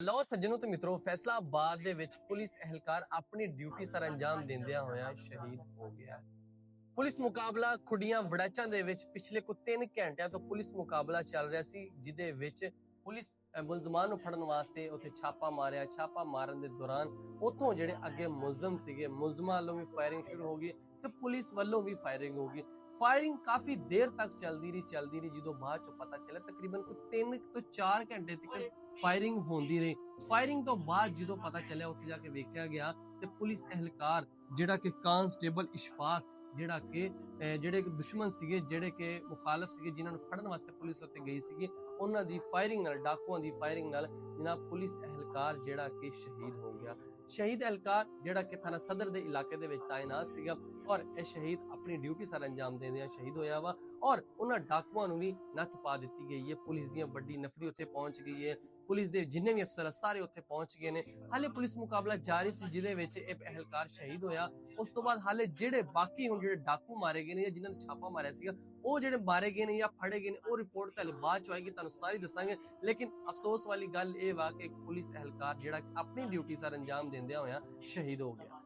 ਲਓ ਸੱਜਣੋ ਤੇ ਮਿੱਤਰੋ, ਫੈਸਲਾਬਾਦ ਦੇ ਵਿੱਚ ਪੁਲਿਸ ਅਹਿਲਕਾਰ ਆਪਣੀ ਡਿਊਟੀ ਸਰ ਅੰਜਾਮ ਦਿੰਦਿਆਂ ਹੋਇਆ ਸ਼ਹੀਦ ਹੋ ਗਿਆ। ਪੁਲਿਸ ਮੁਕਾਬਲਾ ਖੁੱਡੀਆਂ ਵੜੈਚਾਂ ਦੇ ਵਿੱਚ ਪਿਛਲੇ ਕੋ 3 ਘੰਟਿਆਂ ਤੋਂ ਪੁਲਿਸ ਮੁਕਾਬਲਾ ਚੱਲ ਰਿਹਾ ਸੀ, ਜਿਹਦੇ ਵਿੱਚ ਪੁਲਿਸ ਮੁਲਜ਼ਮਾਂ ਨੂੰ ਫੜਨ ਵਾਸਤੇ ਉੱਥੇ ਛਾਪਾ ਮਾਰਿਆ। ਛਾਪਾ ਮਾਰਨ ਦੇ ਦੌਰਾਨ ਉੱਥੋਂ ਜਿਹੜੇ ਅੱਗੇ ਮੁਲਜ਼ਮ ਸੀਗੇ, ਮੁਲਜ਼ਮਾਂ ਵੱਲੋਂ ਵੀ ਫਾਇਰਿੰਗ ਸ਼ੁਰੂ ਹੋ ਗਈ ਤੇ ਪੁਲਿਸ ਵੱਲੋਂ ਵੀ ਫਾਇਰਿੰਗ ਹੋ ਗਈ। ਫਾਇਰਿੰਗ ਕਾਫੀ ਦੇਰ ਤੱਕ ਚੱਲਦੀ ਰਹੀ ਜਦੋਂ ਬਾਅਦ ਚੋਂ ਪਤਾ ਚੱਲਿਆ ਤਕਰੀਬਨ ਕੋਈ 3 ਤੋਂ 4 ਘੰਟੇ ਤੱਕ ਫਾਇਰਿੰਗ ਹੁੰਦੀ ਰਹੀ। ਫਾਇਰਿੰਗ ਤੋਂ ਬਾਅਦ ਜਦੋਂ ਪਤਾ ਚੱਲਿਆ ਉੱਥੇ ਜਾ ਕੇ ਵੇਖਿਆ ਗਿਆ ਤੇ ਪੁਲਿਸ ਅਹਿਲਕਾਰ ਜਿਹੜਾ ਕਿ ਕਾਂਸਟੇਬਲ ਇਸ਼ਫਾਕ ਜਿਹੜੇ ਦੁਸ਼ਮਣ ਸੀਗੇ, ਜਿਹੜੇ ਕਿ ਮੁਖਾਲਫ ਸੀਗੇ, ਜਿਨ੍ਹਾਂ ਨੂੰ ਫੜਨ ਵਾਸਤੇ ਪੁਲਿਸ ਉੱਤੇ ਗਈ ਸੀਗੀ, ਉਹਨਾਂ ਦੀ ਫਾਇਰਿੰਗ ਨਾਲ, ਡਾਕੂਆਂ ਦੀ ਫਾਇਰਿੰਗ ਨਾਲ ਜਨਾਬ ਪੁਲਿਸ ਅਹਿਲਕਾਰ ਜਿਹੜਾ ਕਿ ਸ਼ਹੀਦ ਹੋ ਗਿਆ। ਸ਼ਹੀਦ ਅਹਿਲਕਾਰ ਜਿਹੜਾ ਕਿ ਥਾਣਾ ਸਦਰ ਦੇ ਇਲਾਕੇ ਦੇ ਵਿੱਚ ਤਾਇਨਾਤ ਸੀਗਾ ਔਰ ਇਹ ਸ਼ਹੀਦ ਆਪਣੀ ਡਿਊਟੀ ਸਰ ਅੰਜਾਮ ਦਿੰਦਿਆਂ ਸ਼ਹੀਦ ਹੋਇਆ ਵਾ ਔਰ ਉਹਨਾਂ ਡਾਕੂਆਂ ਨੂੰ ਵੀ ਨੱਥ ਪਾ ਦਿੱਤੀ ਗਈ ਹੈ। ਪੁਲਿਸ ਦੀਆਂ ਵੱਡੀ ਨਫਰੀ ਉੱਥੇ ਪਹੁੰਚ ਗਈ ਹੈ। ਪੁਲਿਸ ਦੇ ਜਿੰਨੇ ਵੀ ਅਫਸਰ ਸਾਰੇ ਉੱਥੇ ਪਹੁੰਚ ਗਏ ਨੇ। ਹਾਲੇ ਪੁਲਿਸ ਮੁਕਾਬਲਾ ਜਾਰੀ ਸੀ ਜਿਹਦੇ ਵਿੱਚ ਇਹ ਅਹਿਲਕਾਰ ਸ਼ਹੀਦ ਹੋਇਆ। ਉਸ ਤੋਂ ਬਾਅਦ ਹਾਲੇ ਜਿਹੜੇ ਬਾਕੀ ਹੁਣ ਜਿਹੜੇ ਡਾਕੂ ਮਾਰੇ ਗਏ ਨੇ ਜਾਂ ਜਿਨ੍ਹਾਂ ਨੇ ਛਾਪਾ ਮਾਰਿਆ ਸੀਗਾ, ਉਹ ਜਿਹੜੇ ਮਾਰੇ ਗਏ ਨੇ ਜਾਂ ਫੜੇ ਗਏ ਨੇ, ਉਹ ਰਿਪੋਰਟ ਤਾਂ ਬਾਅਦ ਚ ਆਏਗੀ, ਤੁਹਾਨੂੰ ਸਾਰੀ ਦੱਸਾਂਗੇ। ਲੇਕਿਨ ਅਫਸੋਸ ਵਾਲੀ ਗੱਲ ਇਹ ਵਾ ਕਿ ਪੁਲਿਸ ਅਹਿਲਕਾਰ ਜਿਹੜਾ ਆਪਣੀ ਡਿਊਟੀ ਸਰ ਅੰਜਾਮ ਦਿੰਦਿਆਂ ਹੋਇਆ ਸ਼ਹੀਦ ਹੋ ਗਿਆ।